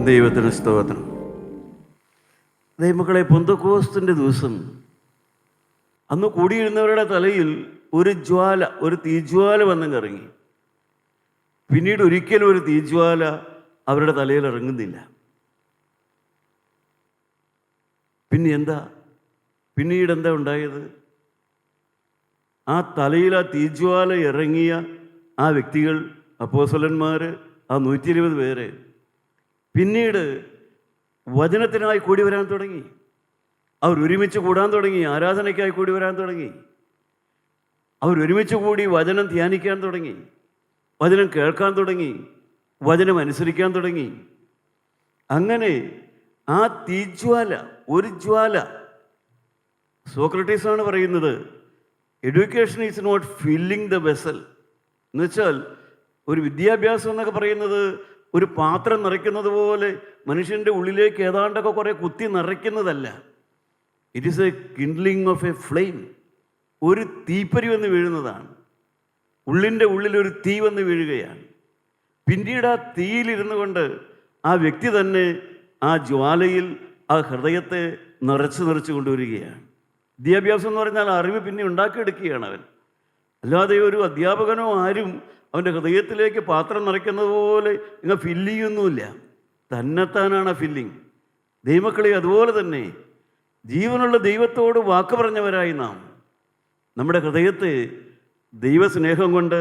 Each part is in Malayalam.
ദൈവത്തിന് സ്തോത്രം. ദൈവമക്കളെ, പെന്തക്കോസ്തിൻ്റെ ദിവസം അന്ന് കൂടിയിരുന്നവരുടെ തലയിൽ ഒരു തീജ്വാല വന്ന് ഇറങ്ങി. പിന്നീട് ഒരിക്കലും ഒരു തീജ്വാല അവരുടെ തലയിൽ ഇറങ്ങുന്നില്ല. പിന്നീട് എന്താ ഉണ്ടായത്? ആ തലയിൽ ആ തീജ്വാല ഇറങ്ങിയ ആ വ്യക്തികൾ, അപ്പോസ്തലന്മാർ, ആ 120 പേരെ പിന്നീട് വചനത്തിനായി കൂടി വരാൻ തുടങ്ങി. അവരൊരുമിച്ച് കൂടാൻ തുടങ്ങി. ആരാധനയ്ക്കായി കൂടി വരാൻ തുടങ്ങി. അവരൊരുമിച്ച് കൂടി വചനം ധ്യാനിക്കാൻ തുടങ്ങി. വചനം കേൾക്കാൻ തുടങ്ങി. വചനം അനുസരിക്കാൻ തുടങ്ങി. അങ്ങനെ ആ തീജ്വാല, ഒരു ജ്വാല, സോക്രട്ടീസാണ് പറയുന്നത്, education is not filling the vessel. എന്നുവെച്ചാൽ ഒരു വിദ്യാഭ്യാസം എന്നൊക്കെ പറയുന്നത് ഒരു പാത്രം നിറയ്ക്കുന്നത് പോലെ മനുഷ്യൻ്റെ ഉള്ളിലേക്ക് ഏതാണ്ടൊക്കെ കുറേ കുത്തി നിറയ്ക്കുന്നതല്ല. It is a kindling of a flame. ഒരു തീപ്പരി വന്ന് വീഴുന്നതാണ്. ഉള്ളിൻ്റെ ഉള്ളിലൊരു തീ വന്ന് വീഴുകയാണ്. പിന്നീട് ആ തീയിലിരുന്നു കൊണ്ട് ആ വ്യക്തി തന്നെ ആ ജ്വാലയിൽ ആ ഹൃദയത്തെ നിറച്ച് കൊണ്ടുവരികയാണ്. വിദ്യാഭ്യാസം എന്ന് പറഞ്ഞാൽ അറിവ് പിന്നെ ഉണ്ടാക്കിയെടുക്കുകയാണ് അവൻ. അല്ലാതെ ഒരു അധ്യാപകനോ ആരും അവൻ്റെ ഹൃദയത്തിലേക്ക് പാത്രം നിറയ്ക്കുന്നത് പോലെ ഇങ്ങനെ ഫില്ല് ചെയ്യുന്നുമില്ല. തന്നെത്താനാണ് ഫില്ലിങ്. ദൈവമക്കളെ, അതുപോലെ തന്നെ ജീവനുള്ള ദൈവത്തോട് വാക്ക് പറഞ്ഞവരായി നാം നമ്മുടെ ഹൃദയത്തെ ദൈവസ്നേഹം കൊണ്ട്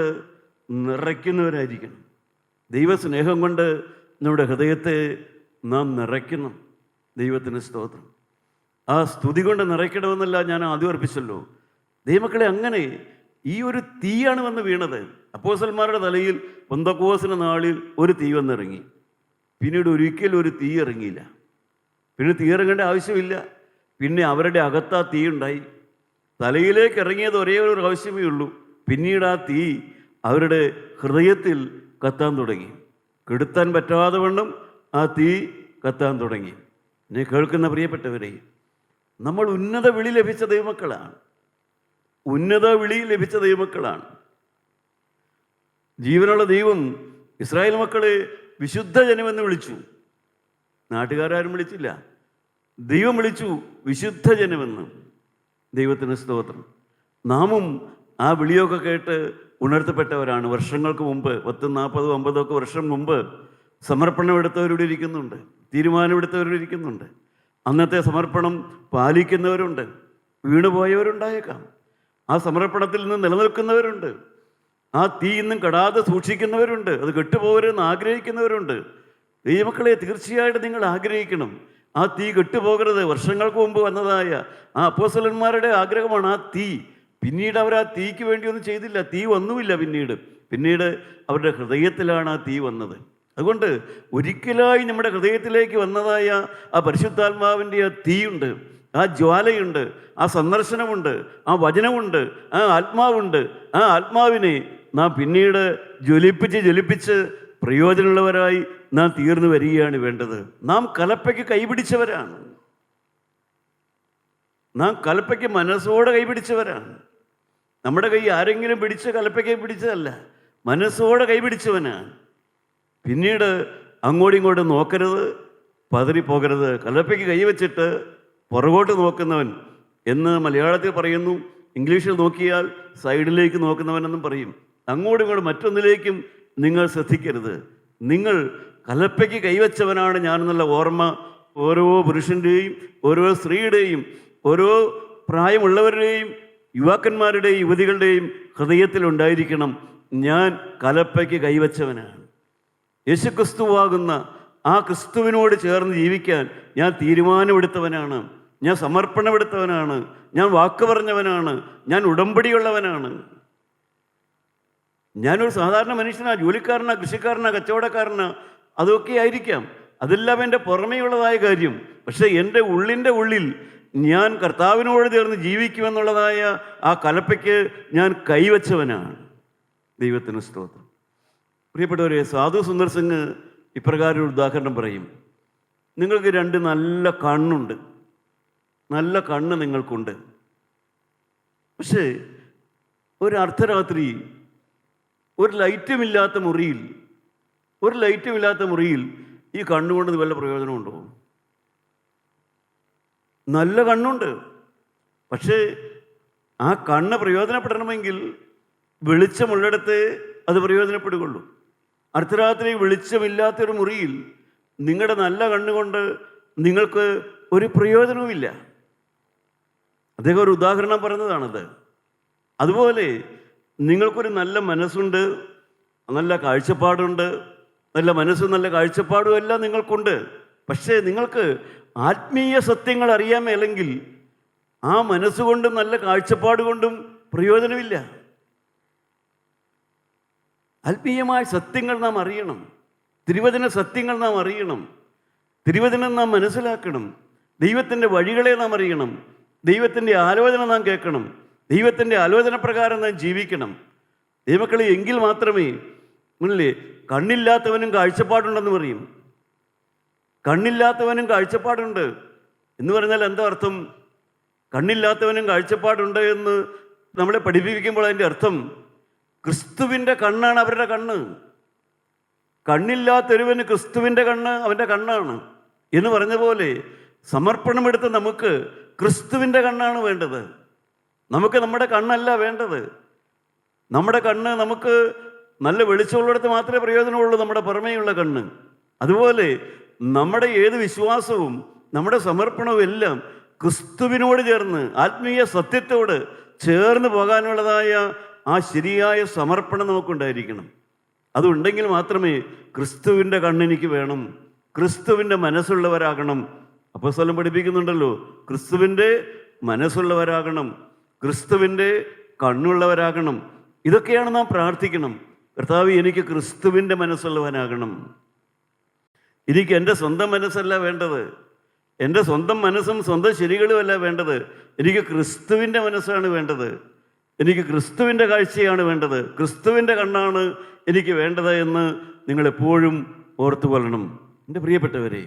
നിറയ്ക്കുന്നവരായിരിക്കണം. ദൈവസ്നേഹം കൊണ്ട് നമ്മുടെ ഹൃദയത്തെ നാം നിറയ്ക്കണം. ദൈവത്തിന് സ്തോത്രം. ആ സ്തുതി കൊണ്ട് നിറയ്ക്കണമെന്നല്ല ഞാൻ ആദ്യം അർപ്പിച്ചല്ലോ. ദൈവമക്കളെ, അങ്ങനെ ഈ ഒരു തീയാണ് വന്ന് വീണത്. അപ്പോസ്തലന്മാരുടെ തലയിൽ പെന്തക്കോസ്തിന്റെ നാളിൽ ഒരു തീ വന്നിറങ്ങി. പിന്നീട് ഒരിക്കലും ഒരു തീ ഇറങ്ങിയില്ല. പിന്നെ തീ ഇറങ്ങേണ്ട ആവശ്യമില്ല. പിന്നെ അവരുടെ അകത്താ തീ ഉണ്ടായി. തലയിലേക്ക് ഇറങ്ങിയത് ഒരേ ഒരു ആവശ്യമേ ഉള്ളൂ. പിന്നീട് ആ തീ അവരുടെ ഹൃദയത്തിൽ കത്താൻ തുടങ്ങി. കെടുത്താൻ പറ്റാതെ വണ്ണം ആ തീ കത്താൻ തുടങ്ങി. എന്നെ കേൾക്കുന്ന പ്രിയപ്പെട്ടവരെ, നമ്മൾ ഉന്നത വിളി ലഭിച്ച ദൈവമക്കളാണ്. ഉന്നത വിളി ലഭിച്ച ദൈവമക്കളാണ്. ജീവനുള്ള ദൈവം ഇസ്രായേൽ മക്കളെ വിശുദ്ധ ജനമെന്ന് വിളിച്ചു. നാട്ടുകാരും വിളിച്ചില്ല. ദൈവം വിളിച്ചു വിശുദ്ധ ജനമെന്ന്. ദൈവത്തിന് സ്തോത്രം. നാമും ആ വിളിയൊക്കെ കേട്ട് ഉണർത്തപ്പെട്ടവരാണ്. വർഷങ്ങൾക്ക് മുമ്പ്, 10, 40, 50 വർഷം മുമ്പ് സമർപ്പണം എടുത്തവരോട് ഇരിക്കുന്നുണ്ട്. തീരുമാനമെടുത്തവരോട് ഇരിക്കുന്നുണ്ട്. അന്നത്തെ സമർപ്പണം പാലിക്കുന്നവരുണ്ട്. വീണുപോയവരുണ്ടായേക്കാം. ആ സമർപ്പണത്തിൽ നിന്ന് നിലനിൽക്കുന്നവരുണ്ട്. ആ തീ ഇന്നും കെടാതെ സൂക്ഷിക്കുന്നവരുണ്ട്. അത് കെട്ടുപോകരുതെന്ന് ആഗ്രഹിക്കുന്നവരുണ്ട്. ദൈവമക്കളെ, തീർച്ചയായിട്ടും നിങ്ങൾ ആഗ്രഹിക്കണം ആ തീ കെട്ടുപോകരുത്. വർഷങ്ങൾക്ക് മുമ്പ് വന്നതായ ആ അപ്പോസ്തലന്മാരുടെ ആഗ്രഹമാണ് ആ തീ. പിന്നീട് അവർ ആ തീക്ക് വേണ്ടി ഒന്നും ചെയ്തില്ല. തീ ഒന്നുമില്ല. പിന്നീട് അവരുടെ ഹൃദയത്തിലാണ് ആ തീ വന്നത്. അതുകൊണ്ട് ഒരിക്കലായി നമ്മുടെ ഹൃദയത്തിലേക്ക് വന്നതായ ആ പരിശുദ്ധാത്മാവിൻ്റെ ആ തീയുണ്ട്, ആ ജ്വാലയുണ്ട്, ആ സന്ദർശനമുണ്ട്, ആ വചനമുണ്ട്, ആ ആത്മാവുണ്ട്. ആ ആത്മാവിനെ നാം പിന്നീട് ജ്വലിപ്പിച്ച് പ്രയോജനമുള്ളവരായി നാം തീർന്നു വരികയാണ് വേണ്ടത്. നാം കലപ്പയ്ക്ക് കൈപിടിച്ചവരാണ്. നാം കലപ്പയ്ക്ക് മനസ്സോടെ കൈപിടിച്ചവരാണ്. നമ്മുടെ കൈ ആരെങ്കിലും പിടിച്ച് കലപ്പയ്ക്ക് പിടിച്ചതല്ല, മനസ്സോടെ കൈപിടിച്ചവനാണ്. പിന്നീട് അങ്ങോട്ടും ഇങ്ങോട്ടും നോക്കരുത്, പതറിപ്പോകരുത്. കലപ്പയ്ക്ക് കൈവച്ചിട്ട് പുറകോട്ട് നോക്കുന്നവൻ എന്ന് മലയാളത്തിൽ പറയുന്നു. ഇംഗ്ലീഷിൽ നോക്കിയാൽ സൈഡിലേക്ക് നോക്കുന്നവനെന്നും പറയും. അങ്ങോട്ടും ഇങ്ങോട്ടും മറ്റൊന്നിലേക്കും നിങ്ങൾ ശ്രദ്ധിക്കരുത്. നിങ്ങൾ കലപ്പയ്ക്ക് കൈവച്ചവനാണ് ഞാനെന്നുള്ള ഓർമ്മ ഓരോ പുരുഷൻ്റെയും ഓരോ സ്ത്രീയുടെയും ഓരോ പ്രായമുള്ളവരുടെയും യുവാക്കന്മാരുടെയും യുവതികളുടെയും ഹൃദയത്തിൽ ഉണ്ടായിരിക്കണം. ഞാൻ കലപ്പയ്ക്ക് കൈവച്ചവനാണ്. യേശുക്രിസ്തുവാകുന്ന ആ ക്രിസ്തുവിനോട് ചേർന്ന് ജീവിക്കാൻ ഞാൻ തീരുമാനമെടുത്തവനാണ്. ഞാൻ സമർപ്പണമെടുത്തവനാണ്. ഞാൻ വാക്ക് പറഞ്ഞവനാണ്. ഞാൻ ഉടമ്പടിയുള്ളവനാണ്. ഞാനൊരു സാധാരണ മനുഷ്യനാ, ജോലിക്കാരനാ, കൃഷിക്കാരനാ, കച്ചവടക്കാരനാ, അതൊക്കെ ആയിരിക്കാം. അതെല്ലാം എൻ്റെ പുറമേയുള്ളതായ കാര്യം. പക്ഷേ എൻ്റെ ഉള്ളിൻ്റെ ഉള്ളിൽ ഞാൻ കർത്താവിനോട് ചേർന്ന് ജീവിക്കുമെന്നുള്ളതായ ആ കലപ്പയ്ക്ക് ഞാൻ കൈവച്ചവനാണ്. ദൈവത്തിന് സ്തോത്രം. പ്രിയപ്പെട്ടവരെ, സാധു സുന്ദർ സിംഗ് ഇപ്രകാരം ഒരു ഉദാഹരണം പറയും. നിങ്ങൾക്ക് 2 നല്ല കണ്ണുണ്ട്. നല്ല കണ്ണ് നിങ്ങൾക്കുണ്ട്. പക്ഷേ ഒരു അർദ്ധരാത്രി ഒരു ലൈറ്റുമില്ലാത്ത മുറിയിൽ ഈ കണ്ണുകൊണ്ട് ഇത് വല്ല പ്രയോജനമുണ്ടോ? നല്ല കണ്ണുണ്ട്, പക്ഷേ ആ കണ്ണ് പ്രയോജനപ്പെടണമെങ്കിൽ വെളിച്ചമുള്ളിടത്ത് അത് പ്രയോജനപ്പെടുകയുള്ളൂ. അർദ്ധരാത്രി വെളിച്ചമില്ലാത്തൊരു മുറിയിൽ നിങ്ങളുടെ നല്ല കണ്ണുകൊണ്ട് നിങ്ങൾക്ക് ഒരു പ്രയോജനവുമില്ല. അദ്ദേഹം ഒരു ഉദാഹരണം പറഞ്ഞതാണത്. അതുപോലെ നിങ്ങൾക്കൊരു നല്ല മനസ്സുണ്ട്, നല്ല കാഴ്ചപ്പാടുണ്ട്, നല്ല മനസ്സും നല്ല കാഴ്ചപ്പാടും എല്ലാം നിങ്ങൾക്കുണ്ട്. പക്ഷേ നിങ്ങൾക്ക് ആത്മീയ സത്യങ്ങൾ അറിയാൻ മേലെങ്കിൽ ആ മനസ്സുകൊണ്ടും നല്ല കാഴ്ചപ്പാട് കൊണ്ടും പ്രയോജനമില്ല. ആത്മീയമായ സത്യങ്ങൾ നാം അറിയണം, തിരുവചന സത്യങ്ങൾ നാം അറിയണം, തിരുവചനം നാം മനസ്സിലാക്കണം, ദൈവത്തിൻ്റെ വഴികളെ നാം അറിയണം, ദൈവത്തിൻ്റെ ആലോചന നാം കേൾക്കണം, ദൈവത്തിൻ്റെ ആലോചന പ്രകാരം നാം ജീവിക്കണം. ദൈവമക്കളെ, എങ്കിൽ മാത്രമേ മുന്നിലെ കണ്ണില്ലാത്തവനും കാഴ്ചപ്പാടുണ്ടെന്ന് പറയും. കണ്ണില്ലാത്തവനും കാഴ്ചപ്പാടുണ്ട് എന്ന് പറഞ്ഞാൽ എന്താ അർത്ഥം? കണ്ണില്ലാത്തവനും കാഴ്ചപ്പാടുണ്ട് എന്ന് നമ്മളെ പഠിപ്പിക്കുമ്പോൾ അതിൻ്റെ അർത്ഥം ക്രിസ്തുവിൻ്റെ കണ്ണാണ് അവരുടെ കണ്ണ്. കണ്ണില്ലാത്തൊരുവന് ക്രിസ്തുവിൻ്റെ കണ്ണ് അവൻ്റെ കണ്ണാണ് എന്ന് പറഞ്ഞ പോലെ സമർപ്പണമെടുത്ത് നമുക്ക് ക്രിസ്തുവിൻ്റെ കണ്ണാണ് വേണ്ടത്. നമുക്ക് നമ്മുടെ കണ്ണല്ല വേണ്ടത്. നമ്മുടെ കണ്ണ് നമുക്ക് നല്ല വെളിച്ചമുള്ളിടത്ത് മാത്രമേ പ്രയോജനമുള്ളൂ, നമ്മുടെ പുറമേയുള്ള കണ്ണ്. അതുപോലെ നമ്മുടെ ഏത് വിശ്വാസവും നമ്മുടെ സമർപ്പണവും എല്ലാം ക്രിസ്തുവിനോട് ചേർന്ന് ആത്മീയ സത്യത്തോട് ചേർന്ന് പോകാനുള്ളതായ ആ ശരിയായ സമർപ്പണം നമുക്കുണ്ടായിരിക്കണം. അതുണ്ടെങ്കിൽ മാത്രമേ ക്രിസ്തുവിൻ്റെ കണ്ണെനിക്ക് വേണം, ക്രിസ്തുവിൻ്റെ മനസ്സുള്ളവരാകണം. അപ്പോസ്തലൻ പഠിപ്പിക്കുന്നുണ്ടല്ലോ, ക്രിസ്തുവിൻ്റെ മനസ്സുള്ളവരാകണം, ക്രിസ്തുവിൻ്റെ കണ്ണുള്ളവരാകണം. ഇതൊക്കെയാണ് നാം പ്രാർത്ഥിക്കണം. കർത്താവേ, എനിക്ക് ക്രിസ്തുവിൻ്റെ മനസ്സുള്ളവനാകണം. എനിക്ക് എൻ്റെ സ്വന്തം മനസ്സല്ല വേണ്ടത്, എൻ്റെ സ്വന്തം മനസ്സും സ്വന്തം ശരികളുമല്ല വേണ്ടത്. എനിക്ക് ക്രിസ്തുവിൻ്റെ മനസ്സാണ് വേണ്ടത്, എനിക്ക് ക്രിസ്തുവിൻ്റെ കാഴ്ചയാണ് വേണ്ടത്, ക്രിസ്തുവിൻ്റെ കണ്ണാണ് എനിക്ക് വേണ്ടത് എന്ന് നിങ്ങളെപ്പോഴും ഓർത്തു കൊള്ളണം. എൻ്റെ പ്രിയപ്പെട്ടവരെ,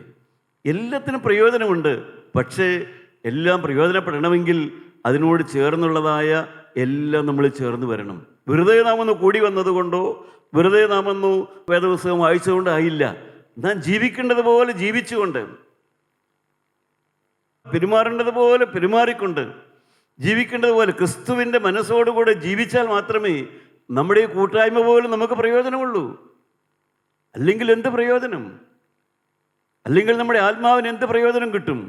എല്ലാത്തിനും പ്രയോജനമുണ്ട്. പക്ഷേ എല്ലാം പ്രയോജനപ്പെടണമെങ്കിൽ അതിനോട് ചേർന്നുള്ളതായ എല്ലാം നമ്മൾ ചേർന്ന് വരണം. വെറുതെ നാം ഒന്ന് കൂടി വന്നതുകൊണ്ടോ വെറുതെ നാം ഒന്ന് വേദപുസ്തകം വായിച്ചുകൊണ്ടായില്ല. നാം ജീവിക്കേണ്ടത് പോലെ ജീവിച്ചുകൊണ്ട്, പെരുമാറേണ്ടത് പോലെ പെരുമാറിക്കൊണ്ട്, ജീവിക്കേണ്ടത് പോലെ ക്രിസ്തുവിൻ്റെ മനസ്സോടുകൂടെ ജീവിച്ചാൽ മാത്രമേ നമ്മുടെ ഈ കൂട്ടായ്മ പോലും നമുക്ക് പ്രയോജനമുള്ളൂ. അല്ലെങ്കിൽ എന്ത് പ്രയോജനം? അല്ലെങ്കിൽ നമ്മുടെ ആത്മാവിന് എന്ത് പ്രയോജനം കിട്ടും?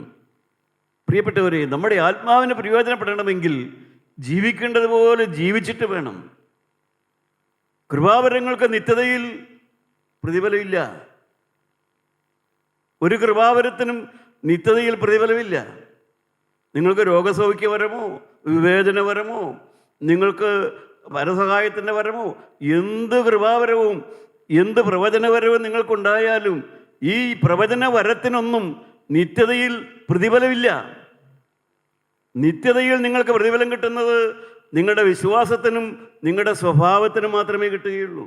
പ്രിയപ്പെട്ടവരെ, നമ്മുടെ ആത്മാവിന് പ്രയോജനപ്പെടണമെങ്കിൽ ജീവിക്കേണ്ടത് പോലെ ജീവിച്ചിട്ട് വേണം. കൃപാവരങ്ങൾക്ക് നിത്യതയിൽ പ്രതിഫലമില്ല. ഒരു കൃപാവരത്തിനും നിത്യതയിൽ പ്രതിഫലമില്ല. നിങ്ങൾക്ക് രോഗസൗഖ്യവരമോ വിവേചനവരമോ നിങ്ങൾക്ക് പരസഹായത്തിൻ്റെ വരമോ എന്ത് കൃപാവരവും എന്ത് പ്രവചനവരവും നിങ്ങൾക്കുണ്ടായാലും ഈ പ്രവചന വരത്തിനൊന്നും നിത്യതയിൽ പ്രതിഫലമില്ല. നിത്യതയിൽ നിങ്ങൾക്ക് പ്രതിഫലം കിട്ടുന്നത് നിങ്ങളുടെ വിശ്വാസത്തിനും നിങ്ങളുടെ സ്വഭാവത്തിനും മാത്രമേ കിട്ടുകയുള്ളൂ.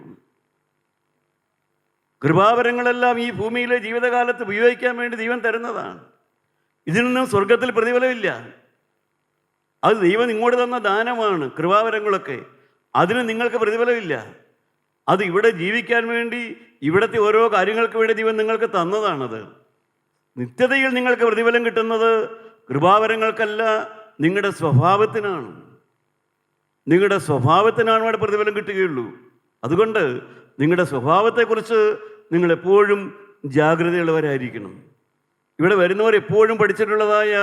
കൃപാവരങ്ങളെല്ലാം ഈ ഭൂമിയിലെ ജീവിതകാലത്ത് ഉപയോഗിക്കാൻ വേണ്ടി ദൈവം തരുന്നതാണ്. ഇതിനൊന്നും സ്വർഗത്തിൽ പ്രതിഫലമില്ല. അത് ദൈവം ഇങ്ങോട്ട് തന്ന ദാനമാണ്. കൃപാവരങ്ങളൊക്കെ അതിന് നിങ്ങൾക്ക് പ്രതിഫലമില്ല. അത് ഇവിടെ ജീവിക്കാൻ വേണ്ടി ഇവിടുത്തെ ഓരോ കാര്യങ്ങൾക്ക് വേണ്ടി ദൈവം നിങ്ങൾക്ക് തന്നതാണത്. നിത്യതയിൽ നിങ്ങൾക്ക് പ്രതിഫലം കിട്ടുന്നത് കൃപാവരങ്ങൾക്കല്ല, നിങ്ങളുടെ സ്വഭാവത്തിനാണ്. നിങ്ങളുടെ സ്വഭാവത്തിനാണ് ഇവിടെ പ്രതിഫലം കിട്ടുകയുള്ളൂ. അതുകൊണ്ട് നിങ്ങളുടെ സ്വഭാവത്തെക്കുറിച്ച് നിങ്ങളെപ്പോഴും ജാഗ്രതയുള്ളവരായിരിക്കണം. ഇവിടെ വരുന്നവർ എപ്പോഴും പഠിച്ചിട്ടുള്ളതായ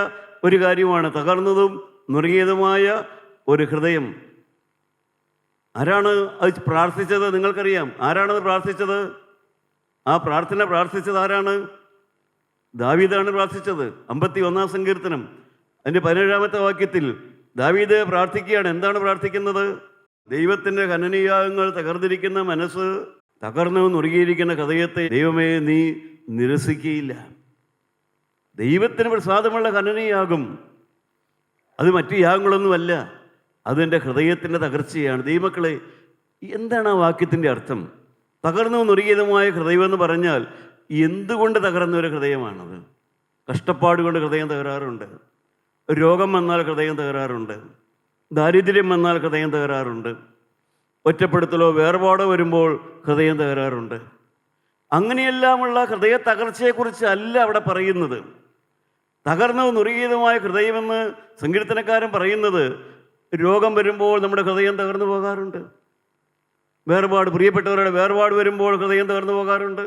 ഒരു കാര്യമാണ് തകർന്നതും നുറുങ്ങിയതുമായ ഒരു ഹൃദയം. ആരാണ് അത് പ്രാർത്ഥിച്ചത്? നിങ്ങൾക്കറിയാം ആരാണത് പ്രാർത്ഥിച്ചത്. ആ പ്രാർത്ഥന പ്രാർത്ഥിച്ചത് ആരാണ്? ദാവീദാണ് പ്രാർത്ഥിച്ചത്. 51-ാം സങ്കീർത്തനം അതിൻ്റെ 17-ാമത്തെ വാക്യത്തിൽ ദാവീദ് പ്രാർത്ഥിക്കുകയാണ്. എന്താണ് പ്രാർത്ഥിക്കുന്നത്? ദൈവത്തിൻ്റെ ഹനനീയാഗങ്ങൾ തകർന്നിരിക്കുന്ന മനസ്സ്, തകർന്നു നുറുകിയിരിക്കുന്ന ഹൃദയത്തെ ദൈവമേ നീ നിരസിക്കുകയില്ല. ദൈവത്തിന് പ്രസാദമുള്ള ഹനനീയാഗം അത് മറ്റു യാഗങ്ങളൊന്നുമല്ല, അതെൻ്റെ ഹൃദയത്തിൻ്റെ തകർച്ചയാണ്. ദൈവമക്കളെ, എന്താണ് ആ വാക്യത്തിൻ്റെ അർത്ഥം? തകർന്നു നുറുകിയതുമായ ഹൃദയം എന്ന് പറഞ്ഞാൽ എന്തുകൊണ്ട് തകർന്ന ഒരു ഹൃദയമാണത്? കഷ്ടപ്പാട് കൊണ്ട് ഹൃദയം തകരാറുണ്ട്, രോഗം വന്നാൽ ഹൃദയം തകരാറുണ്ട്, ദാരിദ്ര്യം വന്നാൽ ഹൃദയം തകരാറുണ്ട്, ഒറ്റപ്പെടുത്തലോ വേർപാടോ വരുമ്പോൾ ഹൃദയം തകരാറുണ്ട്. അങ്ങനെയെല്ലാമുള്ള ഹൃദയ തകർച്ചയെക്കുറിച്ചല്ല അവിടെ പറയുന്നത്. തകർന്നു നുറുകിയതുമായ ഹൃദയമെന്ന് സങ്കീർത്തനക്കാരൻ പറയുന്നത്, രോഗം വരുമ്പോൾ നമ്മുടെ ഹൃദയം തകർന്നു പോകാറുണ്ട്. വേർപാട്, പ്രിയപ്പെട്ടവരുടെ വേർപാട് വരുമ്പോൾ ഹൃദയം തകർന്നു പോകാറുണ്ട്.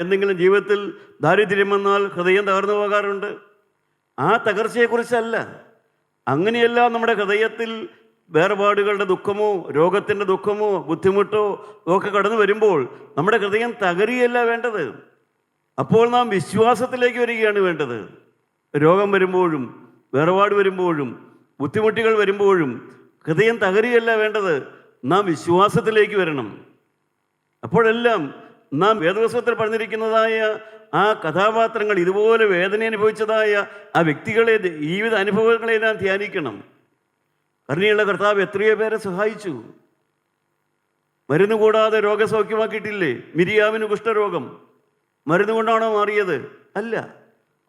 എന്തെങ്കിലും ജീവിതത്തിൽ ദാരിദ്ര്യം വന്നാൽ ഹൃദയം തകർന്നു പോകാറുണ്ട്. ആ തകർച്ചയെക്കുറിച്ചല്ല. അങ്ങനെയല്ല നമ്മുടെ ഹൃദയത്തിൽ വേർപാടുകളുടെ ദുഃഖമോ രോഗത്തിൻ്റെ ദുഃഖമോ ബുദ്ധിമുട്ടോ ഒക്കെ കടന്നു വരുമ്പോൾ നമ്മുടെ ഹൃദയം തകരുകയല്ല വേണ്ടത്. അപ്പോൾ നാം വിശ്വാസത്തിലേക്ക് വരികയാണ് വേണ്ടത്. രോഗം വരുമ്പോഴും വേർപാട് വരുമ്പോഴും ബുദ്ധിമുട്ടുകൾ വരുമ്പോഴും ഹൃദയം തകരുകയല്ല വേണ്ടത്, നാം വിശ്വാസത്തിലേക്ക് വരണം. അപ്പോഴെല്ലാം നാം വേദപുസ്തകത്തിൽ പറഞ്ഞിരിക്കുന്നതായ ആ കഥാപാത്രങ്ങൾ, ഇതുപോലെ വേദന അനുഭവിച്ചതായ ആ വ്യക്തികളെ, ജീവിത അനുഭവങ്ങളെ നാം ധ്യാനിക്കണം. കരുണയുള്ള കർത്താവ് എത്രയോ പേരെ സഹായിച്ചു. മരുന്ന് കൂടാതെ രോഗസൗഖ്യമാക്കിയിട്ടില്ലേ? മിരിയാമിന് കുഷ്ഠരോഗം മരുന്ന് കൊണ്ടാണോ മാറിയത്? അല്ല.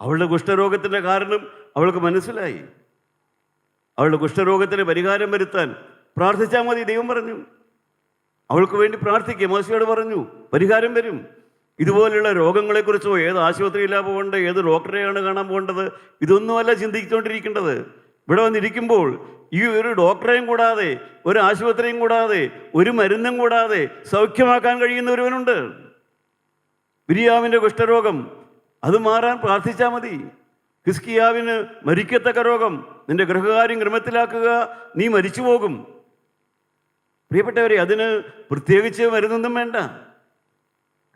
അവളുടെ കുഷ്ഠരോഗത്തിൻ്റെ കാരണം അവൾക്ക് മനസ്സിലായി. അവളുടെ കുഷ്ഠരോഗത്തിന് പരിഹാരം വരുത്താൻ പ്രാർത്ഥിച്ചാൽ മതി. ദൈവം പറഞ്ഞു, അവൾക്ക് വേണ്ടി പ്രാർത്ഥിക്കുക. മോശയോട് പറഞ്ഞു, പരിഹാരം വരും. ഇതുപോലെയുള്ള രോഗങ്ങളെക്കുറിച്ചോ ഏത് ആശുപത്രിയിലാണ് പോകേണ്ടത്, ഏത് ഡോക്ടറെയാണ് കാണാൻ പോകേണ്ടത്, ഇതൊന്നുമല്ല ചിന്തിച്ചുകൊണ്ടിരിക്കേണ്ടത്. ഇവിടെ വന്നിരിക്കുമ്പോൾ ഈ ഒരു ഡോക്ടറെയും കൂടാതെ, ഒരു ആശുപത്രിയും കൂടാതെ, ഒരു മരുന്നും കൂടാതെ സൗഖ്യമാക്കാൻ കഴിയുന്ന ഒരുവനുണ്ട്. മിരിയാമിൻ്റെ കുഷ്ഠരോഗം അത് മാറാൻ പ്രാർത്ഥിച്ചാൽ മതി. ഹിസ്കിയാവിന് മരിക്കത്തക്ക രോഗം, നിന്റെ ഗൃഹകാര്യം ക്രമത്തിലാക്കുക, നീ മരിച്ചു പോകും. പ്രിയപ്പെട്ടവരെ, അതിന് പ്രത്യേകിച്ച് മരുന്നൊന്നും വേണ്ട.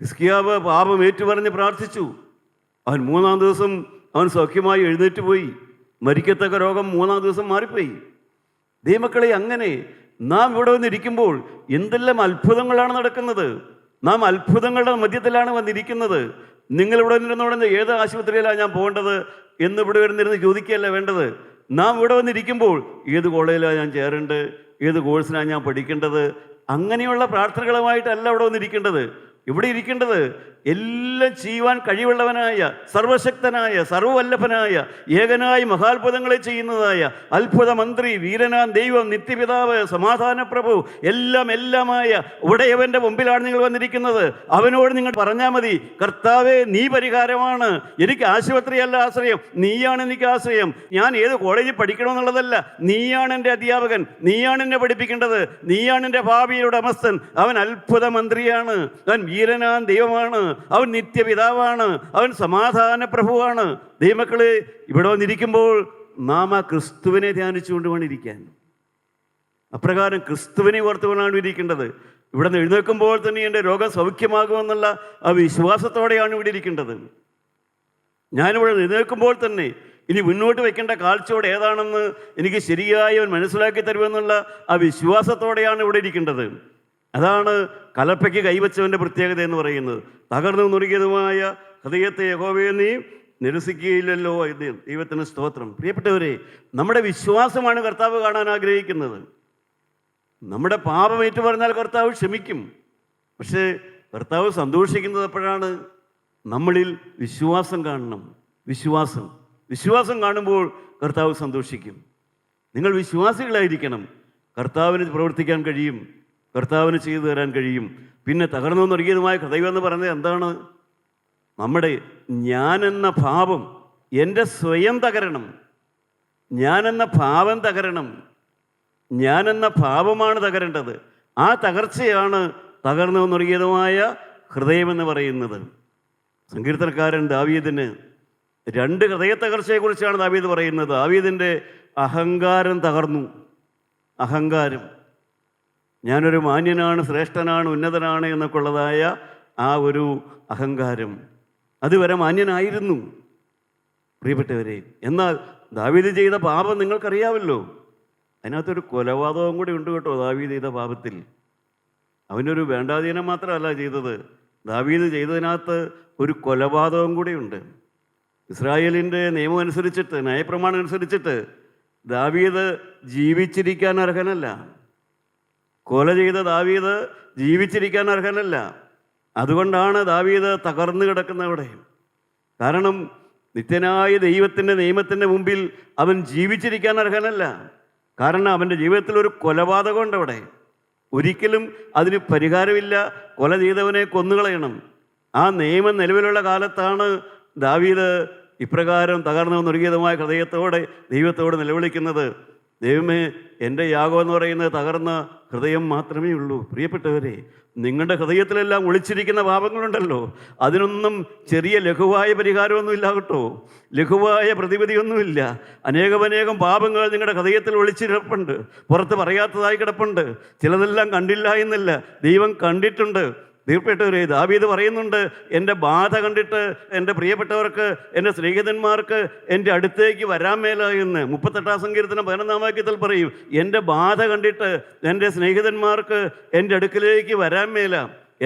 ഹിസ്കിയാവ് പാപം ഏറ്റുപറഞ്ഞ് പ്രാർത്ഥിച്ചു. അവൻ 3-ാം ദിവസം അവൻ സൗഖ്യമായി എഴുന്നേറ്റ് പോയി. മരിക്കത്തക്ക രോഗം 3-ാം ദിവസം മാറിപ്പോയി. ദൈവമക്കളെ, അങ്ങനെ നാം ഇവിടെ വന്നിരിക്കുമ്പോൾ എന്തെല്ലാം അത്ഭുതങ്ങളാണ് നടക്കുന്നത്. നാം അത്ഭുതങ്ങളുടെ മധ്യത്തിലാണ് വന്നിരിക്കുന്നത്. നിങ്ങളിവിടെ നിന്നിരുന്നോടെ ഏത് ആശുപത്രിയിലാണ് ഞാൻ പോകേണ്ടത് എന്ന് ഇവിടെ വരുന്നിരുന്ന് ചോദിക്കുകയല്ല വേണ്ടത്. നാം ഇവിടെ വന്നിരിക്കുമ്പോൾ ഏത് കോളേജിലാണ് ഞാൻ ചേരേണ്ടത്, ഏത് കോഴ്സിനാണ് ഞാൻ പഠിക്കേണ്ടത്, അങ്ങനെയുള്ള പ്രാർത്ഥനകളുമായിട്ടല്ല ഇവിടെ വന്നിരിക്കേണ്ടത്. ഇവിടെ ഇരിക്കേണ്ടത് എല്ലാം ചെയ്യുവാൻ കഴിവുള്ളവനായ, സർവശക്തനായ, സർവവല്ലഭനായ, ഏകനായ മഹാത്ഭുതങ്ങളെ ചെയ്യുന്നതായ അത്ഭുത മന്ത്രി, വീരനാം ദൈവം, നിത്യപിതാവ്, സമാധാന പ്രഭു, എല്ലാമായ ഉടയവൻ്റെ മുമ്പിലാണ് നിങ്ങൾ വന്നിരിക്കുന്നത്. അവനോട് നിങ്ങൾ പറഞ്ഞാൽ മതി, കർത്താവേ, നീ പരിഹാരമാണ്. എനിക്ക് ആശുപത്രിയല്ല ആശ്രയം, നീയാണ് എനിക്ക് ആശ്രയം. ഞാൻ ഏത് കോളേജിൽ പഠിക്കണമെന്നുള്ളതല്ല, നീയാണ് എൻ്റെ അധ്യാപകൻ, നീയാണ് എന്നെ പഠിപ്പിക്കേണ്ടത്, നീയാണ് എൻ്റെ ഭാവിയുടെ ഉടമസ്ഥൻ. അവൻ അത്ഭുത മന്ത്രിയാണ്, അവൻ വീരനാം ദൈവമാണ്, അവൻ നിത്യപിതാവാണ്, അവൻ സമാധാന പ്രഭുവാണ്. ദൈവമക്കളെ, ഇവിടെ വന്നിരിക്കുമ്പോൾ നാം ആ ക്രിസ്തുവിനെ ധ്യാനിച്ചുകൊണ്ട് വേണം ഇരിക്കാൻ. അപ്രകാരം ക്രിസ്തുവിനെ ഓർത്തുകൊണ്ടാണ് ഇരിക്കേണ്ടത്. ഇവിടെ നിന്ന് എഴുന്നേൽക്കുമ്പോൾ തന്നെ എൻ്റെ രോഗം സൗഖ്യമാകുമെന്നുള്ള ആ വിശ്വാസത്തോടെയാണ് ഇവിടെ ഇരിക്കേണ്ടത്. ഞാനിവിടെ എഴുന്നേൽക്കുമ്പോൾ തന്നെ ഇനി മുന്നോട്ട് വയ്ക്കേണ്ട കാഴ്ചയോടെ ഏതാണെന്ന് എനിക്ക് ശരിയായി അവൻ മനസ്സിലാക്കി തരുമെന്നുള്ള ആ വിശ്വാസത്തോടെയാണ് ഇവിടെ ഇരിക്കേണ്ടത്. അതാണ് കലപ്പയ്ക്ക് കൈവച്ചവൻ്റെ പ്രത്യേകത എന്ന് പറയുന്നത്. തകർന്നു നുറുകിയതുമായ ഹൃദയത്തെ യഹോവയെ നീ നിരസിക്കുകയില്ലല്ലോ. ദൈവത്തിന് സ്തോത്രം. പ്രിയപ്പെട്ടവരെ, നമ്മുടെ വിശ്വാസമാണ് കർത്താവ് കാണാൻ ആഗ്രഹിക്കുന്നത്. നമ്മുടെ പാപം ഏറ്റു പറഞ്ഞാൽ കർത്താവ് ക്ഷമിക്കും. പക്ഷേ കർത്താവ് സന്തോഷിക്കുന്നത് എപ്പോഴാണ്? നമ്മളിൽ വിശ്വാസം കാണണം. വിശ്വാസം കാണുമ്പോൾ കർത്താവ് സന്തോഷിക്കും. നിങ്ങൾ വിശ്വാസികളായിരിക്കണം. കർത്താവിന് പ്രവർത്തിക്കാൻ കഴിയും, കർത്താവിന് ചെയ്തു തരാൻ കഴിയും. പിന്നെ തകർന്നു നൽകിയതുമായ ഹൃദയം എന്ന് പറയുന്നത് എന്താണ്? നമ്മുടെ ഞാനെന്ന ഭാവം, എൻ്റെ സ്വയം തകരണം. ഞാനെന്ന ഭാവം തകരണം. ഞാനെന്ന ഭാവമാണ് തകരേണ്ടത്. ആ തകർച്ചയാണ് തകർന്നു നൽകിയതുമായ ഹൃദയമെന്ന് പറയുന്നത്. സങ്കീർത്തനക്കാരൻ ദാവീദിന് 2 ഹൃദയ തകർച്ചയെക്കുറിച്ചാണ് ദാവീദ് പറയുന്നത്. ദാവീദിൻ്റെ അഹങ്കാരം തകർന്നു. അഹങ്കാരം, ഞാനൊരു മാന്യനാണ്, ശ്രേഷ്ഠനാണ്, ഉന്നതനാണ് എന്നൊക്കെ ഉള്ളതായ ആ ഒരു അഹങ്കാരം, അതുവരെ മാന്യനായിരുന്നു പ്രിയപ്പെട്ടവരെ. എന്നാൽ ദാവീദ് ചെയ്ത പാപം നിങ്ങൾക്കറിയാമല്ലോ. അതിനകത്തൊരു കൊലപാതകം കൂടി ഉണ്ട് കേട്ടോ. ദാവീദ് ചെയ്ത പാപത്തിൽ അവനൊരു വേണ്ടാധീനം മാത്രമല്ല ചെയ്തത്, ദാവീദ് ചെയ്തതിനകത്ത് ഒരു കൊലപാതകം കൂടി ഉണ്ട്. ഇസ്രായേലിൻ്റെ നിയമം അനുസരിച്ചിട്ട്, ന്യായപ്രമാണം അനുസരിച്ചിട്ട് ദാവീദ് ജീവിച്ചിരിക്കാൻ അർഹനല്ല. കൊല ചെയ്ത ദാവീദ് ജീവിച്ചിരിക്കാൻ അർഹനല്ല. അതുകൊണ്ടാണ് ദാവീദ് തകർന്നു കിടക്കുന്നവിടെ. കാരണം നിത്യനായ ദൈവത്തിൻ്റെ നിയമത്തിൻ്റെ മുമ്പിൽ അവൻ ജീവിച്ചിരിക്കാൻ അർഹനല്ല. കാരണം അവൻ്റെ ജീവിതത്തിൽ ഒരു കൊലപാതകമുണ്ട് അവിടെ. ഒരിക്കലും അതിന് പരിഹാരമില്ല. കൊല ചെയ്തവനെ കൊന്നുകളയണം. ആ നിയമം നിലവിലുള്ള കാലത്താണ് ദാവീദ് ഇപ്രകാരം തകർന്നു നിർഗീതമായ ഹൃദയത്തോടെ ദൈവത്തോട് നിലവിളിക്കുന്നത്. ദൈവമേ, എൻ്റെ യാഗം എന്ന് പറയുന്നത് തകർന്ന ഹൃദയം മാത്രമേ ഉള്ളൂ. പ്രിയപ്പെട്ടവരെ, നിങ്ങളുടെ ഹൃദയത്തിലെല്ലാം ഒളിച്ചിരിക്കുന്ന പാപങ്ങളുണ്ടല്ലോ, അതിനൊന്നും ചെറിയ ലഘുവായ പരിഹാരമൊന്നുമില്ല കേട്ടോ, ലഘുവായ പ്രതിവിധിയൊന്നുമില്ല. അനേകം പാപങ്ങൾ നിങ്ങളുടെ ഹൃദയത്തിൽ ഒളിച്ചിരിപ്പുണ്ട്, പുറത്ത് പറയാത്തതായി കിടപ്പുണ്ട്. ചിലതെല്ലാം കണ്ടില്ല എന്നല്ല, ദൈവം കണ്ടിട്ടുണ്ട്. പ്രിയപ്പെട്ടവരെ, ദാവീദ് പറയുന്നുണ്ട്, എൻ്റെ ബാധ കണ്ടിട്ട് എൻ്റെ പ്രിയപ്പെട്ടവർക്ക്, എൻ്റെ സ്നേഹിതന്മാർക്ക് എൻ്റെ അടുത്തേക്ക് വരാൻ മേല എന്ന്. 38 സങ്കീർത്തനം 11 വാക്യത്തിൽ പറയും, എൻ്റെ ബാധ കണ്ടിട്ട് എൻ്റെ സ്നേഹിതന്മാർക്ക് എൻ്റെ അടുക്കിലേക്ക് വരാൻ മേല.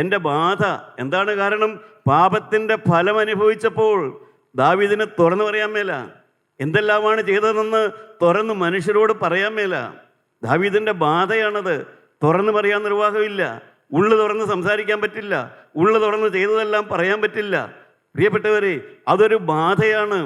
എൻ്റെ ബാധ എന്താണ് കാരണം? പാപത്തിൻ്റെ ഫലം അനുഭവിച്ചപ്പോൾ ദാവീദിന് തുറന്നു പറയാൻ മേല. എന്തെല്ലാമാണ് ചെയ്തതെന്ന് തുറന്ന് മനുഷ്യരോട് പറയാൻ മേല. ദാവീദിൻ്റെ ബാധയാണത്. തുറന്നു പറയാൻ നിർവാഹമില്ല. ഉള്ളു തുറന്ന് സംസാരിക്കാൻ പറ്റില്ല. ഉള്ളു തുറന്ന് ചെയ്തതെല്ലാം പറയാൻ പറ്റില്ല. പ്രിയപ്പെട്ടവരെ, അതൊരു ബാധയാണ്,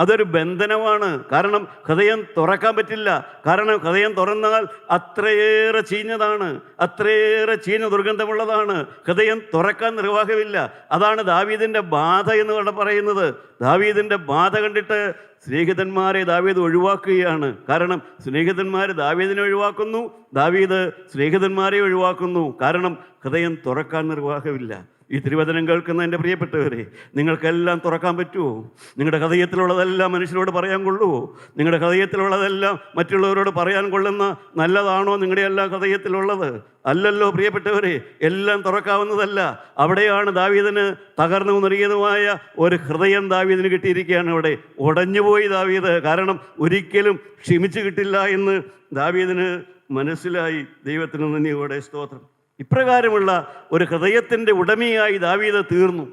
അതൊരു ബന്ധനമാണ്. കാരണം ഹൃദയം തുറക്കാൻ പറ്റില്ല. കാരണം ഹൃദയം തുറന്നാൽ അത്രയേറെ ചീഞ്ഞതാണ്, അത്രയേറെ ചീഞ്ഞ ദുർഗന്ധമുള്ളതാണ്. ഹൃദയം തുറക്കാൻ നിർവാഹമില്ല. അതാണ് ദാവീദിൻ്റെ ബാധ എന്ന് പറയുന്നത്. ദാവീദിൻ്റെ ബാധ കണ്ടിട്ട് സ്നേഹിതന്മാരെ ദാവീദ് ഒഴിവാക്കുകയാണ്. കാരണം സ്നേഹിതന്മാർ ദാവീദിനെ ഒഴിവാക്കുന്നു, ദാവീദ് സ്നേഹിതന്മാരെ ഒഴിവാക്കുന്നു. കാരണം ഹൃദയം തുറക്കാൻ നിർവാഹമില്ല. ഈ തിരുവചനം കേൾക്കുന്ന എൻ്റെ പ്രിയപ്പെട്ടവരെ, നിങ്ങൾക്കെല്ലാം തുറക്കാൻ പറ്റുമോ? നിങ്ങളുടെ ഹൃദയത്തിലുള്ളതെല്ലാം മനുഷ്യരോട് പറയാൻ കൊള്ളുമോ? നിങ്ങളുടെ ഹൃദയത്തിലുള്ളതെല്ലാം മറ്റുള്ളവരോട് പറയാൻ കൊള്ളുന്ന നല്ലതാണോ നിങ്ങളുടെ എല്ലാം ഹൃദയത്തിലുള്ളത്? അല്ലല്ലോ പ്രിയപ്പെട്ടവരെ, എല്ലാം തുറക്കാവുന്നതല്ല. അവിടെയാണ് ദാവീദിന് തകർന്നു നിറിയതുമായ ഒരു ഹൃദയം ദാവീദിന് കിട്ടിയിരിക്കുകയാണ്. അവിടെ ഉടഞ്ഞുപോയി ദാവീദ്. കാരണം ഒരിക്കലും ക്ഷമിച്ചു കിട്ടില്ല എന്ന് ദാവീദിന് മനസ്സിലായി. ദൈവത്തിന് നന്ദിയോടെ സ്തോത്രം. ഇപ്രകാരമുള്ള ഒരു ഹൃദയത്തിൻ്റെ ഉടമയായി ദാവീദ് തീർന്നു.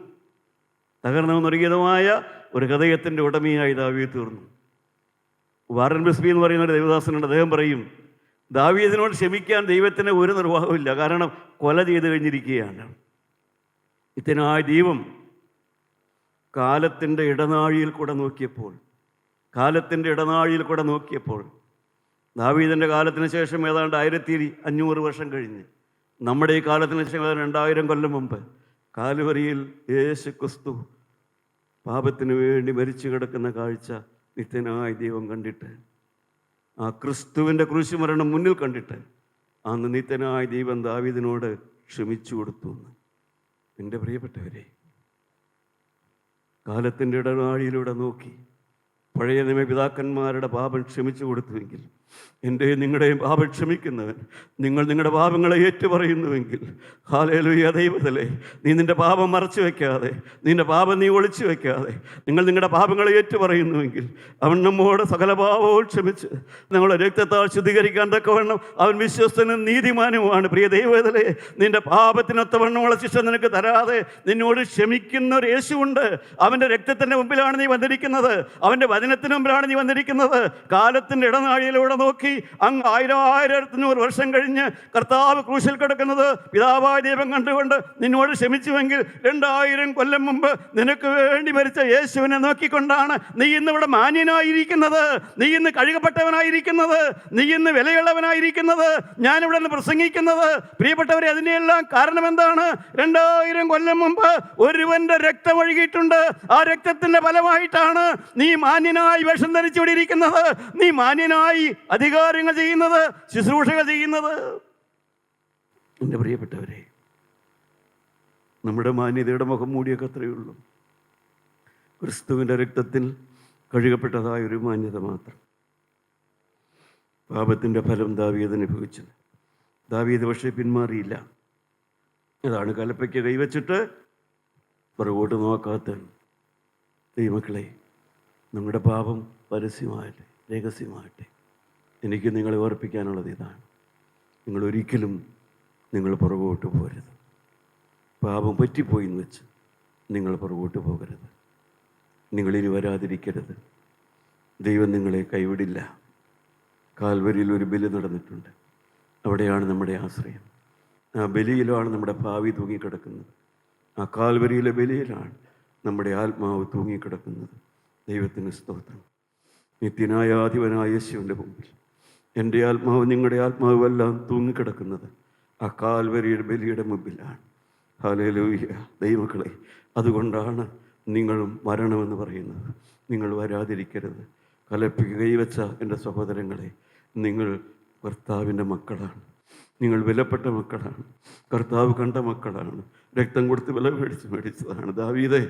തകർന്നു നിറിയതുമായ ഒരു ഹൃദയത്തിൻ്റെ ഉടമയായി ദാവീദ് തീർന്നു. വാറൻ ബിസ്ബി എന്ന് പറയുന്ന ഒരു ദേവദാസനുണ്ട്. അദ്ദേഹം പറയും, ദാവീദിനോട് ക്ഷമിക്കാൻ ദൈവത്തിന് ഒരു നിർവാഹമില്ല. കാരണം കൊല ചെയ്ത് കഴിഞ്ഞിരിക്കുകയാണ്. ഇതിനായി ദൈവം കാലത്തിൻ്റെ ഇടനാഴിയിൽ കൂടെ നോക്കിയപ്പോൾ ദാവീദിൻ്റെ കാലത്തിന് ശേഷം ഏതാണ്ട് 1500 വർഷം കഴിഞ്ഞ്, നമ്മുടെ ഈ കാലത്തിന് ശേഷം 2000 കൊല്ലം മുമ്പ് കാൽവരിയിൽ യേശു ക്രിസ്തു പാപത്തിന് വേണ്ടി മരിച്ചു കിടക്കുന്ന കാഴ്ച നിത്യനായ ദൈവം കണ്ടിട്ട്, ആ ക്രിസ്തുവിൻ്റെ ക്രൂശുമരണം മുന്നിൽ കണ്ടിട്ട്, അന്ന് നിത്യനായ ദൈവം ദാവീദിനോട് ക്ഷമിച്ചു കൊടുത്തു. എൻ്റെ പ്രിയപ്പെട്ടവരെ, കാലത്തിൻ്റെ ഇടനാഴിയിലൂടെ നോക്കി പഴയ നിയമ പിതാക്കന്മാരുടെ പാപം ക്ഷമിച്ചു കൊടുത്തുവെങ്കിൽ, എൻ്റെയും നിങ്ങളുടെയും പാപം ക്ഷമിക്കുന്നവൻ, നിങ്ങൾ നിങ്ങളുടെ പാപങ്ങളെ ഏറ്റുപറയുന്നുവെങ്കിൽ, ഹല്ലേലൂയ ദൈവത്തിലെ, നീ നിൻ്റെ പാപം മറച്ചു വയ്ക്കാതെ, നിൻ്റെ പാപം നീ ഒളിച്ചു വയ്ക്കാതെ നിങ്ങൾ നിങ്ങളുടെ പാപങ്ങളെ ഏറ്റുപറയുന്നുവെങ്കിൽ, അവൻ നമ്മോട് സകല പാപവും ക്ഷമിച്ച് ഞങ്ങളുടെ രക്തത്താൽ ശുദ്ധീകരിക്കാൻ തക്കവണ്ണം അവൻ വിശ്വസ്തനും നീതിമാനുമാണ്. പ്രിയ ദൈവത്തിലെ, നിൻ്റെ പാപത്തിനൊത്തവണ്ണമുള്ള ശിക്ഷ നിനക്ക് തരാതെ നിന്നോട് ക്ഷമിക്കുന്ന ഒരു യേശുവുണ്ട്. അവൻ്റെ രക്തത്തിൻ്റെ മുമ്പിലാണ് നീ വന്നിരിക്കുന്നത്, അവൻ്റെ വചനത്തിന് മുമ്പിലാണ് നീ വന്നിരിക്കുന്നത്. കാലത്തിൻ്റെ ഇടനാഴിയിലൂടെ നോക്കി അങ്ങ് 1500 വർഷം കഴിഞ്ഞ് കർത്താവ് ക്രൂശിൽ കിടക്കുന്നത് പിതാവായ ദൈവം കണ്ടുകൊണ്ട് നിന്നോട് ക്ഷമിച്ചുവെങ്കിൽ, 2000 കൊല്ലം മുമ്പ് നിനക്ക് വേണ്ടി മരിച്ച യേശുവിനെ നോക്കിക്കൊണ്ടാണ് നീ ഇന്ന് ഇവിടെ മാന്യനായിരിക്കുന്നത്, നീ ഇന്ന് കഴുകപ്പെട്ടവനായിരിക്കുന്നത്, നീ ഇന്ന് വിലയുള്ളവനായിരിക്കുന്നത്, ഞാനിവിടെ നിന്ന് പ്രസംഗിക്കുന്നത്. പ്രിയപ്പെട്ടവരെ, അതിൻ്റെയെല്ലാം കാരണം എന്താണ്? 2000 കൊല്ലം മുമ്പ് ഒരുവന്റെ രക്തം ഒഴുകിയിട്ടുണ്ട്. ആ രക്തത്തിന്റെ ഫലമായിട്ടാണ് നീ മാന്യനായി വേഷം ധരിച്ചുവിടെ ഇരിക്കുന്നത്, നീ മാന്യനായി അധികാരങ്ങൾ ചെയ്യുന്നത്, ശുശ്രൂഷകൾ ചെയ്യുന്നത്. എൻ്റെ പ്രിയപ്പെട്ടവരെ, നമ്മുടെ മാന്യതയുടെ മുഖം മൂടിയൊക്കെ അത്രയേ ഉള്ളൂ. ക്രിസ്തുവിൻ്റെ രക്തത്തിൽ കഴുകപ്പെട്ടതായ ഒരു മാന്യത മാത്രം. പാപത്തിൻ്റെ ഫലം ദാവീദ് അനുഭവിച്ചത്. ദാവീദ് പക്ഷേ പിന്മാറിയില്ല. അതാണ് കലപ്പയ്ക്ക് കൈവച്ചിട്ട് പുറകോട്ട് നോക്കാത്ത ദൈവമക്കളെ, നമ്മുടെ പാപം പരസ്യമായിട്ട് രഹസ്യമായിട്ട് എനിക്ക് നിങ്ങളെ ഓർപ്പിക്കാനുള്ളത് ഇതാണ്: നിങ്ങളൊരിക്കലും പുറകോട്ട് പോകരുത്. പാപം പറ്റിപ്പോയി എന്ന് വെച്ച് നിങ്ങൾ പുറകോട്ട് പോകരുത്. നിങ്ങളിനി വരാതിരിക്കരുത്. ദൈവം നിങ്ങളെ കൈവിടില്ല. കാൽവരിയിൽ ഒരു ബലി നടന്നിട്ടുണ്ട്. അവിടെയാണ് നമ്മുടെ ആശ്രയം. ആ ബലിയിലാണ് നമ്മുടെ ഭാവി തൂങ്ങിക്കിടക്കുന്നത്. ആ കാൽവരിയിലെ ബലിയിലാണ് നമ്മുടെ ആത്മാവ് തൂങ്ങിക്കിടക്കുന്നത്. ദൈവത്തിന് സ്തോത്രം. നിത്യനായ ആധിപനായ യേശുവിൻ്റെ മുമ്പിൽ എൻ്റെ ആത്മാവ് നിങ്ങളുടെ ആത്മാവെല്ലാം തൂങ്ങിക്കിടക്കുന്നത് ആ കാൽവരിയുടെ ബലിയുടെ മുമ്പിലാണ്. ഹല്ലേലൂയ. ദൈവമക്കളെ, അതുകൊണ്ടാണ് നിങ്ങളും വരണമെന്ന് പറയുന്നത്. നിങ്ങൾ വരാതിരിക്കരുത്. കലപ്പിക്ക് കൈവച്ച എൻ്റെ സഹോദരങ്ങളെ, നിങ്ങൾ കർത്താവിൻ്റെ മക്കളാണ്. നിങ്ങൾ വിലപ്പെട്ട മക്കളാണ്. കർത്താവ് കണ്ട മക്കളാണ്. രക്തം കൊടുത്ത് വില മേടിച്ചതാണ്. ദാവീദേ,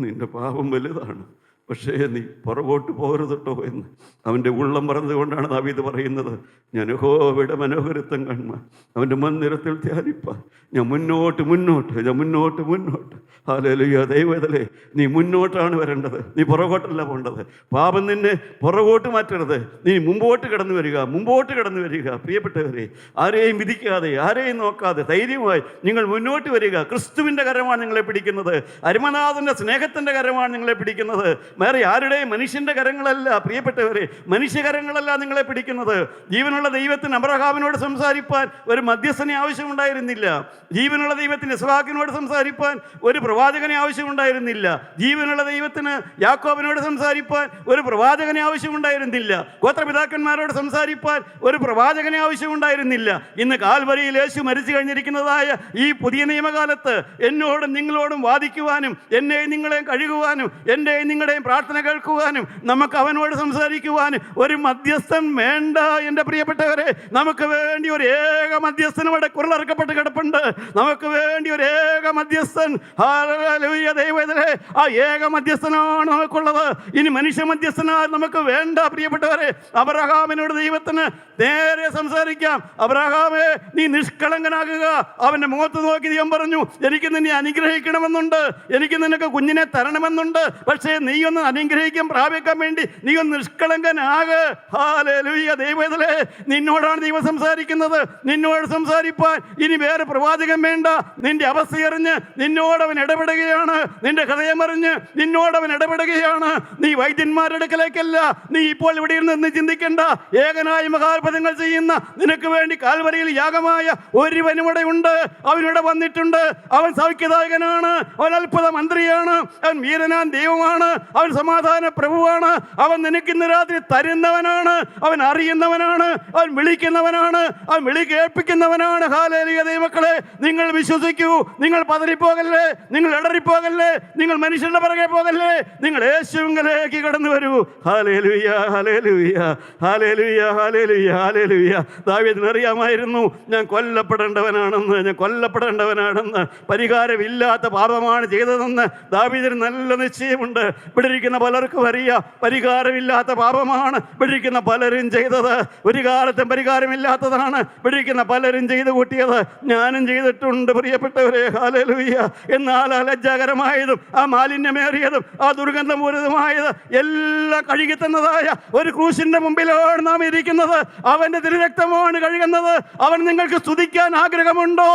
നിൻ്റെ പാപം വലുതാണ്, പക്ഷേ നീ പുറകോട്ട് പോകരുതട്ടോ എന്ന് അവൻ്റെ ഉള്ളം പറഞ്ഞതുകൊണ്ടാണ് ദാവീദ് പറയുന്നത്, ഞാൻ യഹോവയുടെ മനോഹരത്വം കാണുവാൻ അവൻ്റെ മന്ദിരത്തിൽ ധ്യാനിപ്പാൻ ഞാൻ മുന്നോട്ട് മുന്നോട്ട് ഞാൻ മുന്നോട്ട് മുന്നോട്ട്. ഹല്ലേലൂയ. ദൈവത്തിലെ നീ മുന്നോട്ടാണ് വരേണ്ടത്, നീ പുറകോട്ടല്ല പോകേണ്ടത്. പാപം നിന്നെ പുറകോട്ട് മാറ്റരുത്, നീ മുമ്പോട്ട് കടന്നു വരിക, മുമ്പോട്ട് കടന്നു വരിക. പ്രിയപ്പെട്ടവരെ, ആരെയും വിധിക്കാതെ ആരെയും നോക്കാതെ ധൈര്യമായി നിങ്ങൾ മുന്നോട്ട് വരിക. ക്രിസ്തുവിൻ്റെ കരമാണ് നിങ്ങളെ പിടിക്കുന്നത്. അരുമനാഥൻ്റെ സ്നേഹത്തിൻ്റെ കരമാണ് നിങ്ങളെ പിടിക്കുന്നത്. വേറെ ആരുടെയും മനുഷ്യൻ്റെ കരങ്ങളല്ല. പ്രിയപ്പെട്ടവരെ, മനുഷ്യകരങ്ങളല്ല നിങ്ങളെ പിടിക്കുന്നത്. ജീവനുള്ള ദൈവത്തിന് അബ്രഹാമിനോട് സംസാരിപ്പാൻ ഒരു മധ്യസ്ഥനെ ആവശ്യമുണ്ടായിരുന്നില്ല. ജീവനുള്ള ദൈവത്തിന് ഇസ്ഹാക്കിനോട് സംസാരിപ്പാൻ ഒരു പ്രവാചകനെ ആവശ്യമുണ്ടായിരുന്നില്ല. ജീവനുള്ള ദൈവത്തിന് യാക്കോബിനോട് സംസാരിപ്പാൻ ഒരു പ്രവാചകനെ ആവശ്യമുണ്ടായിരുന്നില്ല. ഗോത്രപിതാക്കന്മാരോട് സംസാരിപ്പാൻ ഒരു പ്രവാചകനെ ആവശ്യമുണ്ടായിരുന്നില്ല. ഇന്ന് കാൽവരിയിൽ യേശു മരിച്ചു കഴിഞ്ഞിരിക്കുന്നതായ ഈ പുതിയ നിയമകാലത്ത് എന്നോടും നിങ്ങളോടും വാദിക്കുവാനും എന്നെയും നിങ്ങളെയും കഴുകുവാനും എൻ്റെയും നിങ്ങളുടെയും പ്രാർത്ഥന കേൾക്കുവാനും നമുക്ക് അവനോട് സംസാരിക്കുവാനും ഒരു മധ്യസ്ഥൻ വേണ്ട. എൻ്റെ പ്രിയപ്പെട്ടവരെ, നമുക്ക് വേണ്ടി ഒരു ഏക മധ്യസ്ഥൻ ഇവിടെ കുരലറക്കപ്പെട്ട് കിടപ്പുണ്ട്. നമുക്ക് വേണ്ടി ഒരു ഏക മധ്യസ്ഥൻ. ഹല്ലേലൂയ. ദൈവത്തിലെ ആ ഏക മധ്യസ്ഥനാണ് നമുക്കുള്ളത്. ഇനി മനുഷ്യ മധ്യസ്ഥനായി നമുക്ക് വേണ്ട. പ്രിയപ്പെട്ടവരെ, അബ്രഹാമിനോട് ദൈവത്തിന് നേരെ സംസാരിക്കാം. അബ്രഹാമേ, നീ നിഷ്കളങ്കനാകുക. അവൻ്റെ മുഖത്ത് നോക്കി ദൈവം പറഞ്ഞു, എനിക്ക് നിന്നെ അനുഗ്രഹിക്കണമെന്നുണ്ട്, എനിക്ക് നിനക്ക് കുഞ്ഞിനെ തരണമെന്നുണ്ട്. പക്ഷേ നീ ഒന്ന് അനുഗ്രഹിക്കാൻ പ്രാപിക്കാൻ വേണ്ടി നീ ഒന്ന് നിഷ്കളങ്കനാക്. ഹല്ലേലൂയ. ദൈവത്തിലെ നിന്നോടാണ് ദൈവം സംസാരിക്കുന്നത്. നിന്നോട് സംസാരിപ്പാൻ ഇനി വേറെ പ്രവാചകൻ വേണ്ട. നിന്റെ അവസ്ഥയറിഞ്ഞ് നിന്നോട് അവൻ ഇടപെടുകയാണ്. നിന്റെ ഹൃദയമറിഞ്ഞ് നിന്നോട് അവൻ ഇടപെടുകയാണ്. നീ വൈദ്യന്മാരുടെ അടുക്കലേക്കല്ല. നീ ഇപ്പോൾ ഇവിടെ ഇരുന്ന് ചിന്തിക്കേണ്ട. ഏകനായ മഹാത്ഭുതങ്ങൾ ചെയ്യുന്ന നിനക്ക് വേണ്ടി കാൽവരിയിൽ യാഗമായ ഒരുവനും ഇവിടെ ഉണ്ട്. അവനിവിടെ വന്നിട്ടുണ്ട്. അവൻ സൗഖ്യദായകനാണ്. അവൻ അത്ഭുത മന്ത്രിയാണ്. അവൻ വീരനാൻ ദൈവമാണ്. അവൻ സമാധാന പ്രഭുവാണ്. അവൻ നിനക്ക് ഇന്ന് രാത്രി തരുന്നവനാണ്. അവൻ അറിയുന്നവനാണ്. അവൻ വിളിക്കുന്നവനാണ്. അവൻ വിളി കേൾപ്പിക്കുന്നവനാണ്. ഹല്ലേലൂയ. ദൈവമക്കളെ, നിങ്ങൾ വിശ്വസിക്കൂ. നിങ്ങൾ പതറിപ്പോകല്ലേ, നിങ്ങൾ ഇടറിപ്പോകല്ലേ, നിങ്ങൾ മനുഷ്യരുടെ പുറകെ പോകല്ലേ. നിങ്ങൾ യേശുവിലേക്ക് കടന്നു വരൂ. Hallelujah, hallelujah, hallelujah, hallelujah, hallelujah. ദാവീദിന് അറിയാമായിരുന്നു, ഞാൻ കൊല്ലപ്പെടേണ്ടവനാണെന്ന്, ഞാൻ കൊല്ലപ്പെടേണ്ടവനാണെന്ന്. പരിഹാരമില്ലാത്ത പാപമാണ് ചെയ്തതെന്ന് ദാവീദിന് നല്ല നിശ്ചയമുണ്ട്. ഇവിടെ ഇരിക്കുന്ന പലർക്കും അറിയാം, പരിഹാരമില്ലാത്ത പാപമാണ് ഇവിടെ ഇരിക്കുന്ന പലരും ചെയ്തത്. ഒരു കാലത്തും പരിഹാരമില്ലാത്തതാണ് ഇവിടെ ഇരിക്കുന്ന പലരും ചെയ്തു കൂട്ടിയത്. ഞാനും ചെയ്തിട്ടുണ്ട് പ്രിയപ്പെട്ടവരെ. ഹല്ലേലൂയ. എന്നാൽ ആ ലജ്ജാകരമായതും ആ മാലിന്യമേറിയതും ആ ദുർഗന്ധപൂരിതമായത് എല്ലാം കഴുകിത്തന്നതായ ഒരു ക്രൂശിന്റെ മുമ്പിലാണ് നാം ഇരിക്കുന്നത്. അവന്റെ തിരുരക്തമാണ് കഴുകുന്നത്. അവൻ നിങ്ങൾക്ക് സ്തുതിക്കാൻ ആഗ്രഹമുണ്ടോ?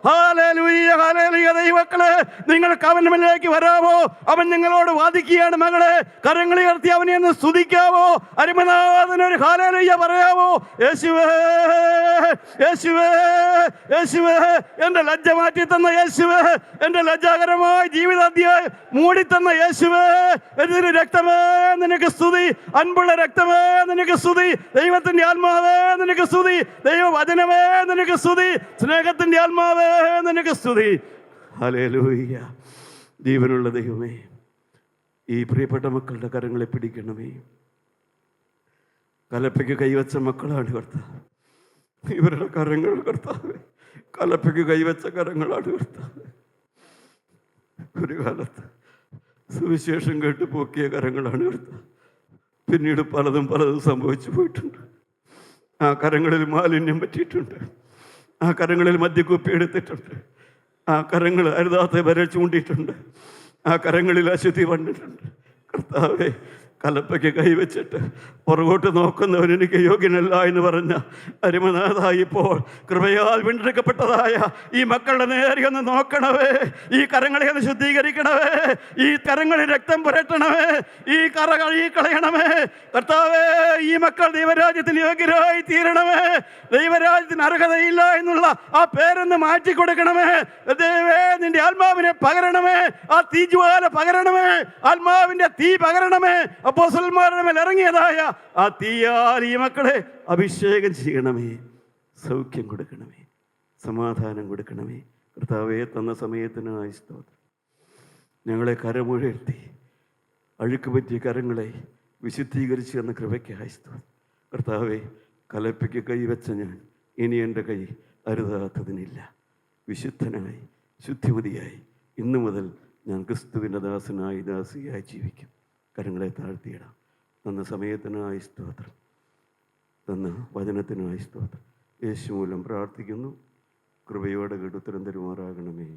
ഹല്ലേലൂയ, ഹല്ലേലൂയ. ദൈവമക്കളെ, നിങ്ങൾക്ക് അവന്റെ മുന്നിലേക്ക് വരാമോ? അവൻ നിങ്ങളോട് വാദിക്കുകയാണ്. മകളെ, കരങ്ങളെ ഉയർത്തി അവനെ ഒന്ന് സ്തുതിക്കാവോ? അരുമനാഥനൊരു ഹല്ലേലൂയ പറയാമോ? യേശുവേ, യേശുവേ, യേശുവേ, എൻ്റെ ലജ്ജ മാറ്റി തന്ന യേശുവേ, എൻ്റെ ലജ്ജാകരമായ ജീവിതാധ്യായം മൂടിത്തന്ന യേശുവേ, എന്തിന് രക്തമേ നിനക്ക് സ്തുതി, അൻപുള്ള രക്തമേ നിനക്ക് സ്തുതി, ദൈവത്തിൻ്റെ ആത്മാവേ നിനക്ക് സ്തുതി, ദൈവവചനമേ നിനക്ക് സ്തുതി, സ്നേഹത്തിൻ്റെ ആത്മാവേ നിനക്ക് സ്തുതി. ഹല്ലേലൂയ. ജീവനുള്ള ദൈവമേ, ഈ പ്രിയപ്പെട്ട മക്കളുടെ കരങ്ങളെ പിടിക്കണമേ. കലപ്പയ്ക്ക് കൈവച്ച മക്കളാണ് കർത്താവ്. ഇവരുടെ കരങ്ങൾ കർത്താവ്, കലപ്പയ്ക്ക് കൈവച്ച കരങ്ങളാണ് കർത്താവ്. ഒരു കാലത്ത് സുവിശേഷം കേട്ട് പോക്കിയ കരങ്ങളാണ് കർത്താവ്. പിന്നീട് പലതും സംഭവിച്ചു പോയിട്ടുണ്ട്. ആ കരങ്ങളിൽ മാലിന്യം പറ്റിയിട്ടുണ്ട്. ആ കരങ്ങളിൽ മദ്യക്കുപ്പി എടുത്തിട്ടുണ്ട്. ആ കരങ്ങൾ അരുതാത്ത വരെ ചൂണ്ടിയിട്ടുണ്ട്. ആ കരങ്ങളിൽ അശുദ്ധി വന്നിട്ടുണ്ട്. കർത്താവേ, കലപ്പയ്ക്ക് കൈവച്ചിട്ട് പുറകോട്ട് നോക്കുന്നവൻ എനിക്ക് യോഗ്യനല്ല എന്ന് പറഞ്ഞ അരുമനാഥ, ഇപ്പോൾ കൃപയാൽ വീണ്ടെടുക്കപ്പെട്ടതായ ഈ മക്കളുടെ നേരെ ഒന്ന് നോക്കണവേ. ഈ കരങ്ങളെ ഒന്ന് ശുദ്ധീകരിക്കണവേ. ഈ കരങ്ങളിൽ രക്തം പുരട്ടണമേ. ഈ കറ കഴുകി കളയണമേ. കർത്താവേ, ഈ മക്കൾ ദൈവരാജ്യത്തിന് യോഗ്യരായി തീരണമേ. ദൈവരാജ്യത്തിന് അർഹതയില്ല എന്നുള്ള ആ പേരൊന്ന് മാറ്റിക്കൊടുക്കണമേ. ദൈവമേ, നിന്റെ ആത്മാവിനെ പകരണമേ. ആ തീജ്വാല പകരണമേ. ആത്മാവിന്റെ തീ പകരണമേ. അപ്പോസ്തലന്മാരുടെ മേൽ ഇറങ്ങിയതായ ആ തീയാൽ ഈ മക്കളെ അഭിഷേകം ചെയ്യണമേ. സൗഖ്യം കൊടുക്കണമേ. സമാധാനം കൊടുക്കണമേ. കർത്താവേ, തന്ന സമയത്തിനായി സ്തോത്രം. ഞങ്ങളെ കരമുഴഴ്ത്തി അഴുക്ക് പറ്റിയ കരങ്ങളെ വിശുദ്ധീകരിച്ച് എന്ന കൃപയ്ക്കായി സ്തോത്രം. കർത്താവെ, കലപ്പയ്ക്ക് കൈവച്ച ഞാൻ ഇനി എൻ്റെ കൈ അരുതാത്തതിനില്ല. വിശുദ്ധനായി ശുദ്ധിമതിയായി ഇന്നു മുതൽ ഞാൻ ക്രിസ്തുവിൻ്റെ ദാസനായി ദാസിയായി ജീവിക്കും. കരങ്ങളെ താഴ്ത്തിയിടാം. തന്ന സമയത്തിനായി സ്തോത്രം, തന്ന വചനത്തിനായി സ്തോത്രം. യേശു മൂലം പ്രാർത്ഥിക്കുന്നു. കൃപയോടെ കേട്ട് ഉത്തരം തരുമാറാകണമേ.